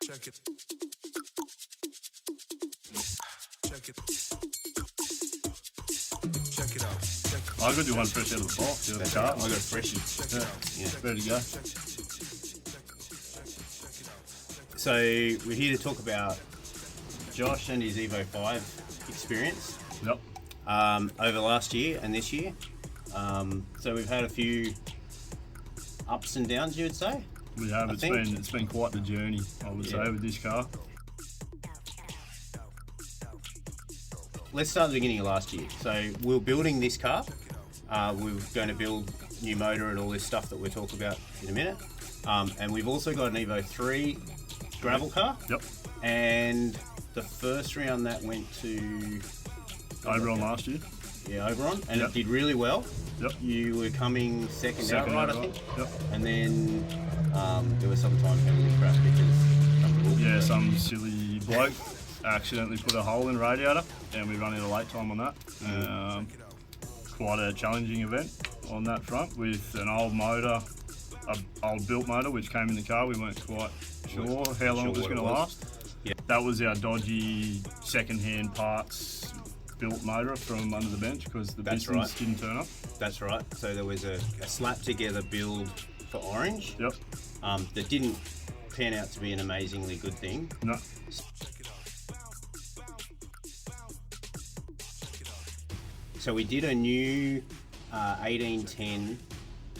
Check it. Check it. Check it out. Check it. I got you one fresh out of the box. The car. I got a freshie. Yeah. Ready to go. So we're here to talk about Josh and his Evo 5 experience Yep. over last year and this year. So we've had a few ups and downs, you would say? We have. It's been quite the journey, I would say, with this car. Let's start at the beginning of last year. So we were building this car. We were going to build new motor and all this stuff that we'll talk about in a minute. And we've also got an Evo 3 gravel car. Yep. And the first round that went to Oberon last year. Yeah, Oberon, and Yep. it did really well. Yep. You were coming second outright, I think. Yep. And then there was some time penalty crap because Yeah, some silly bloke accidentally put a hole in the radiator, and we run out of late time on that. Quite a challenging event on that front with an old motor, an old built motor which came in the car. We weren't quite sure how long it was going to last. Yeah. That was our dodgy second-hand parts built motor from under the bench because the pistons didn't turn up. That's right. So there was a slap together build for Orange. Yep. That didn't pan out to be an amazingly good thing. No. So we did a new 1810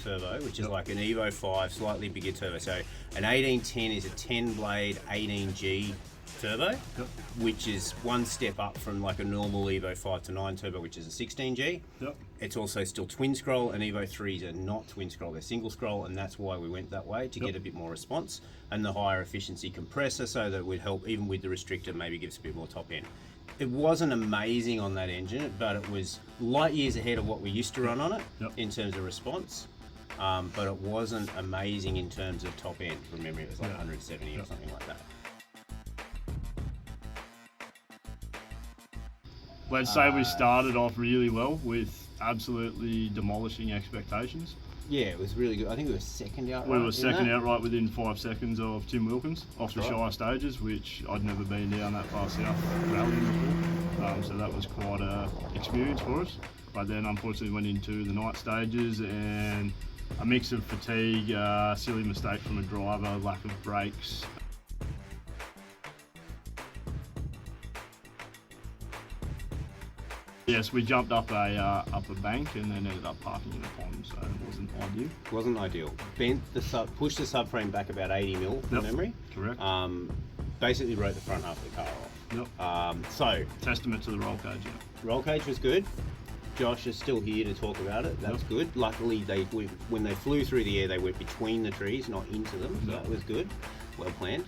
turbo, which is like an Evo 5, slightly bigger turbo. So an 1810 is a 10 blade 18G turbo, Yep. which is one step up from like a normal Evo 5 to 9 turbo, which is a 16G. Yep. It's also still twin scroll, and Evo 3s are not twin scroll, they're single scroll, and that's why we went that way, to get a bit more response, and the higher efficiency compressor, so that it would help, even with the restrictor, maybe gives a bit more top end. It wasn't amazing on that engine, but it was light years ahead of what we used to run on it in terms of response. But it wasn't amazing in terms of top end. From memory, it was like 170 or something like that. Let's say we started off really well with absolutely demolishing expectations. Yeah, it was really good. I think we were second outright. We were second outright within 5 seconds of Tim Wilkins off the Shire stages, which I'd never been down that far south rallying before. So that was quite an experience for us. But then unfortunately went into the night stages and a mix of fatigue, silly mistake from a driver, lack of brakes. Yes, we jumped up a bank and then ended up parking in a pond, so it wasn't ideal. Wasn't ideal. Pushed the subframe back about 80 mil from memory. Correct. Basically wrote the front half of the car off. Yep. So Testament to the roll cage. Yeah. roll cage was good. Josh is still here to talk about it. That's good. Luckily, when they flew through the air, they went between the trees, not into them. So that was good. Well planned.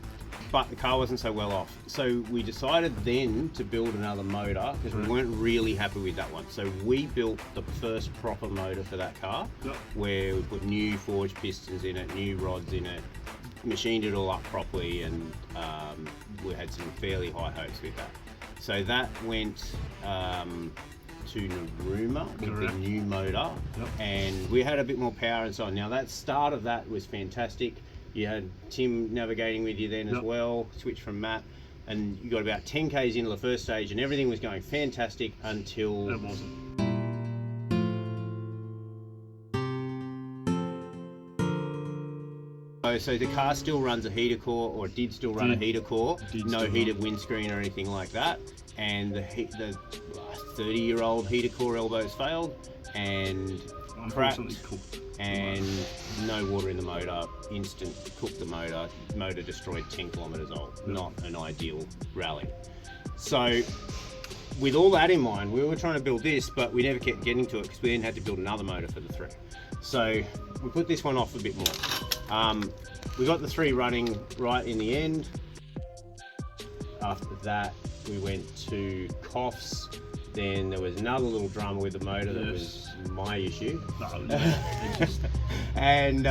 But the car wasn't so well off. So we decided then to build another motor because we weren't really happy with that one. So we built the first proper motor for that car, where we put new forged pistons in it, new rods in it, machined it all up properly, and we had some fairly high hopes with that. So that went to Naruma with the new motor, and we had a bit more power and so on. Now that start of that was fantastic. You had Tim navigating with you then as well, switched from Matt, and you got about 10 Ks into the first stage and everything was going fantastic until... It wasn't. So the car still runs a heater core, or did still run a heater core, no heated windscreen or anything like that, and the 30-year-old heater core elbows failed and cracked, and no water in the motor, instant cooked the motor destroyed 10 kilometres old. Not an ideal rally. So with all that in mind, we were trying to build this, but we never kept getting to it because we then had to build another motor for the 3. So we put this one off a bit more. We got the 3 running right in the end. After that, we went to coughs. Then there was another little drama with the motor that was my issue. No, And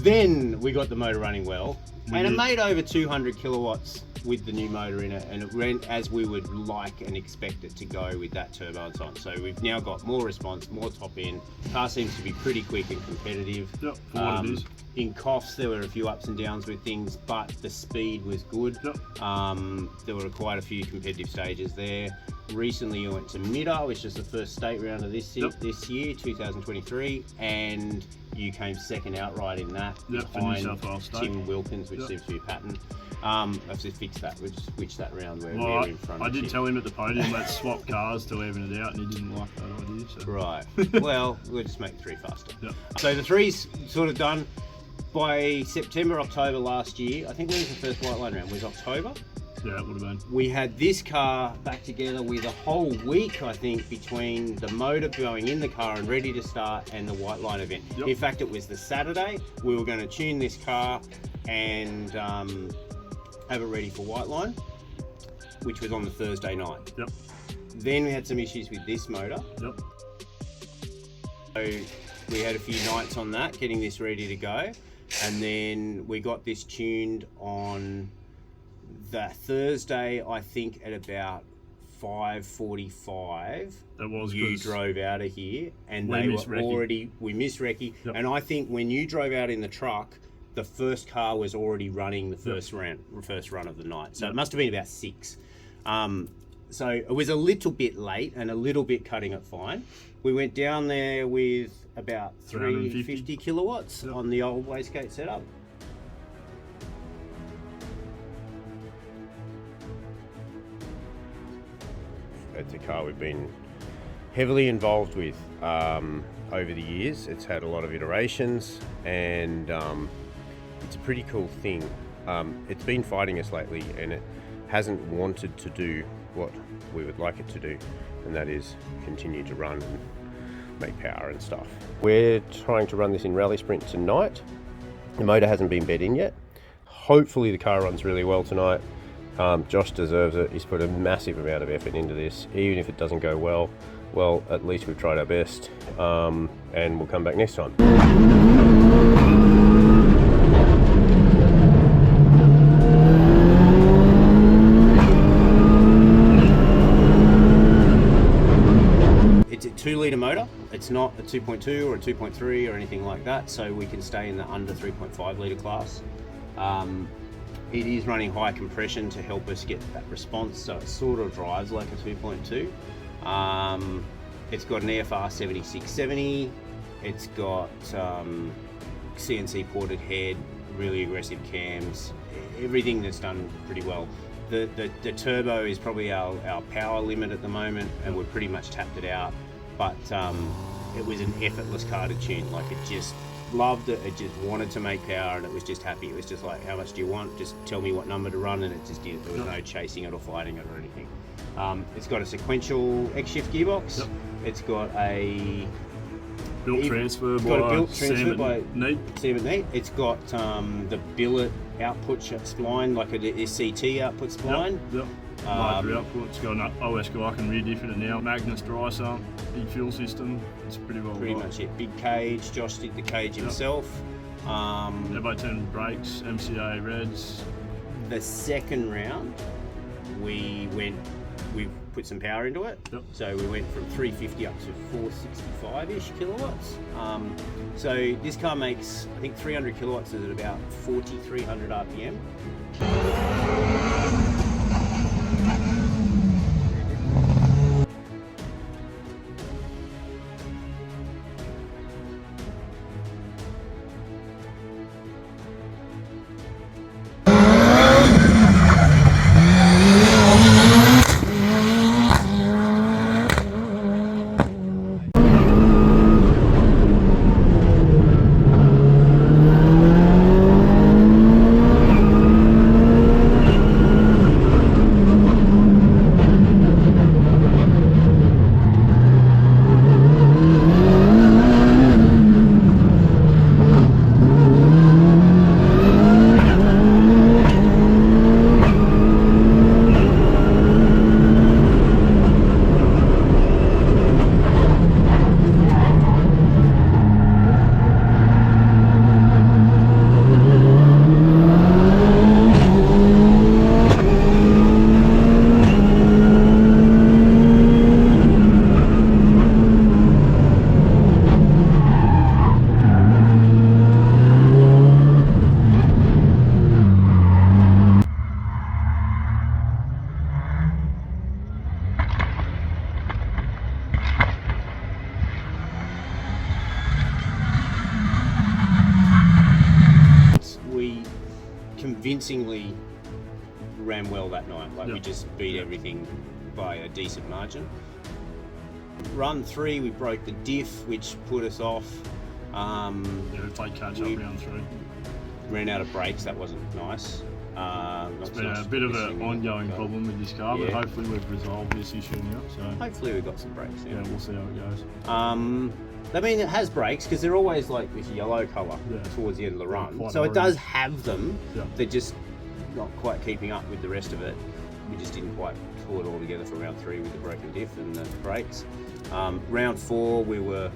Then we got the motor running well, and it made over 200 kilowatts with the new motor in it, and it ran as we would like and expect it to go with that turbo and so on. So we've now got more response, more top end. Car seems to be pretty quick and competitive. Yep, for what it is. In coughs, there were a few ups and downs with things, but the speed was good. Yep. There were quite a few competitive stages there. Recently, you went to Midder, which is the first state round of this year, 2023, and you came second outright in that behind Tim Wilkins, which seems to be a pattern. I've just fixed that, switched that round where we're in front. I did tell him at the podium let's swap cars to even it out, and he didn't like that idea. So. Right. Well, we'll just make the 3 faster. Yep. So the 3's sort of done. By September, October last year, I think when was the first white line round? Was October? Yeah, it would have been. We had this car back together with a whole week, I think, between the motor going in the car and ready to start and the white line event. Yep. In fact, it was the Saturday. We were going to tune this car and have it ready for white line, which was on the Thursday night. Yep. Then we had some issues with this motor. Yep. So we had a few nights on that, getting this ready to go. And then we got this tuned on the Thursday, I think at about 5:45. That was you drove out of here, and we missed Recce. Yep. And I think when you drove out in the truck, the first car was already running the first run of the night. So it must have been about 6. So it was a little bit late and a little bit cutting it fine. We went down there with about 350 kilowatts on the old wastegate setup. It's a car we've been heavily involved with over the years. It's had a lot of iterations, and it's a pretty cool thing. It's been fighting us lately, and it hasn't wanted to do what we would like it to do, and that is continue to run and make power and stuff. We're trying to run this in rally sprint tonight. The motor hasn't been bed in yet. Hopefully the car runs really well tonight. Josh deserves it. He's put a massive amount of effort into this. Even if it doesn't go well, at least we've tried our best, and we'll come back next time. It's a 2-litre motor. It's not a 2.2 or a 2.3 or anything like that, so we can stay in the under 3.5 litre class. It is running high compression to help us get that response, so it sort of drives like a 2.2. It's got an EFR 7670. It's got CNC ported head, really aggressive cams, everything that's done pretty well. The turbo is probably our power limit at the moment, and we've pretty much tapped it out. But it was an effortless car to tune. Like, it just loved it. It just wanted to make power, and it was just happy. It was just like, how much do you want? Just tell me what number to run, and it just did. There was no chasing it or fighting it or anything. It's got a sequential X-shift gearbox. Yep. It's got a built transfer by Neat. It's got the billet output spline, like a SCT output spline. Yep. Larger output. It's got an OS guy can re-diff it now. Magnus dry sump, big fuel system. It's pretty well. Pretty much it. Big cage. Josh did the cage himself. Evo 10 brakes, MCA reds. The second round, we put some power into it. Yep. So we went from 350 up to 465-ish kilowatts. So this car makes, I think, 300 kilowatts is at about 4,300 RPM. convincingly ran well that night. Like we Yep. just beat everything by a decent margin. Run 3, we broke the diff, which put us off. Yeah, we played catch up We- round 3. Ran out of brakes, that wasn't nice. It's been a bit of an ongoing problem with this car, but Yeah. hopefully we've resolved this issue now. So Hopefully we've got some brakes. yeah, we'll see how it goes. I mean, it has brakes because they're always like this yellow colour Yeah. towards the end of the run. Quite So it orange. does have them. Yeah. They're just not quite keeping up with the rest of it. We just didn't quite pull it all together for round 3 with the broken diff and the brakes. Round 4, we were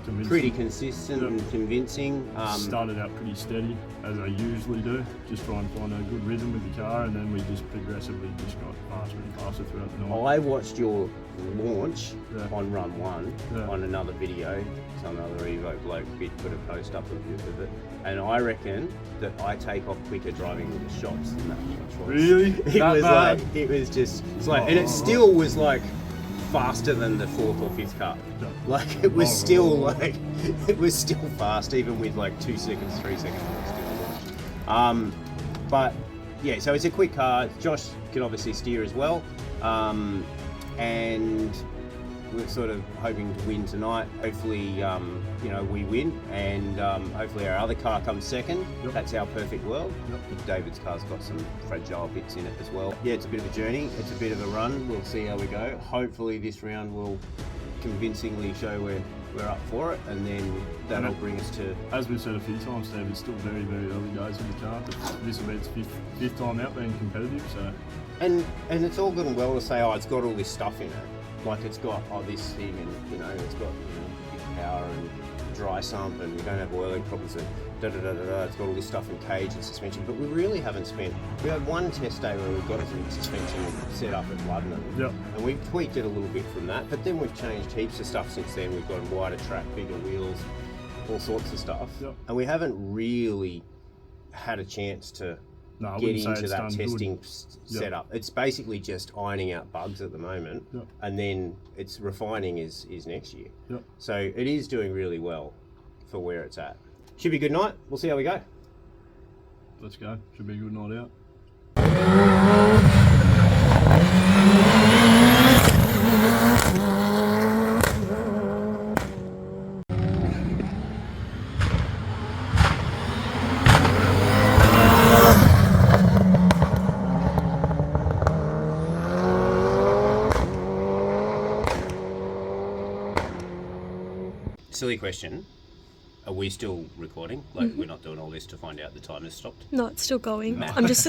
Convincing. pretty consistent Yep. and convincing. Started out pretty steady, as I usually do, just try and find a good rhythm with the car, and then we just progressively just got faster and faster throughout the night. I watched your launch Yeah. on run 1 Yeah. on another video. Some other Evo bloke did put a post up of it, and I reckon that I take off quicker driving with the shots than that launch was. Really? It That was bad? like it was just it's like, and it still was like faster than the 4th or 5th car. Yeah. Like it was still like it was still fast, even with like 2 seconds, 3 seconds. It was still launched. But yeah, so it's a quick car. Josh can obviously steer as well, and we're sort of hoping to win tonight. Hopefully, we win, and hopefully our other car comes second. Yep. That's our perfect world. Yep. David's car's got some fragile bits in it as well. Yeah, it's a bit of a journey. It's a bit of a run. We'll see how we go. Hopefully this round will convincingly show we're up for it, and then that'll bring us to... As we've said a few times, Steve, it's still very, very early days in the car. This will be its fifth time out being competitive, so... And it's all good and well to say, oh, it's got all this stuff in it. Like it's got this thing, and it's got big power and dry sump, and we don't have oiling problems. And It's got all this stuff in cage and suspension, but we really haven't spent. We had one test day where we got some suspension set up at London, Yep. and we've tweaked it a little bit from that. But then we've changed heaps of stuff since then. We've got a wider track, bigger wheels, all sorts of stuff, Yep. and we haven't really had a chance to No, I get wouldn't say into it's that done good. testing Yep. setup. It's basically just ironing out bugs at the moment, Yep. and then it's refining is next year. Yep. So it is doing really well for where it's at. Should be a good night. We'll see how we go. Let's go. Should be a good night out. Silly question. Are we still recording? Like, we're not doing all this to find out the time has stopped? No, it's still going. No. I'm just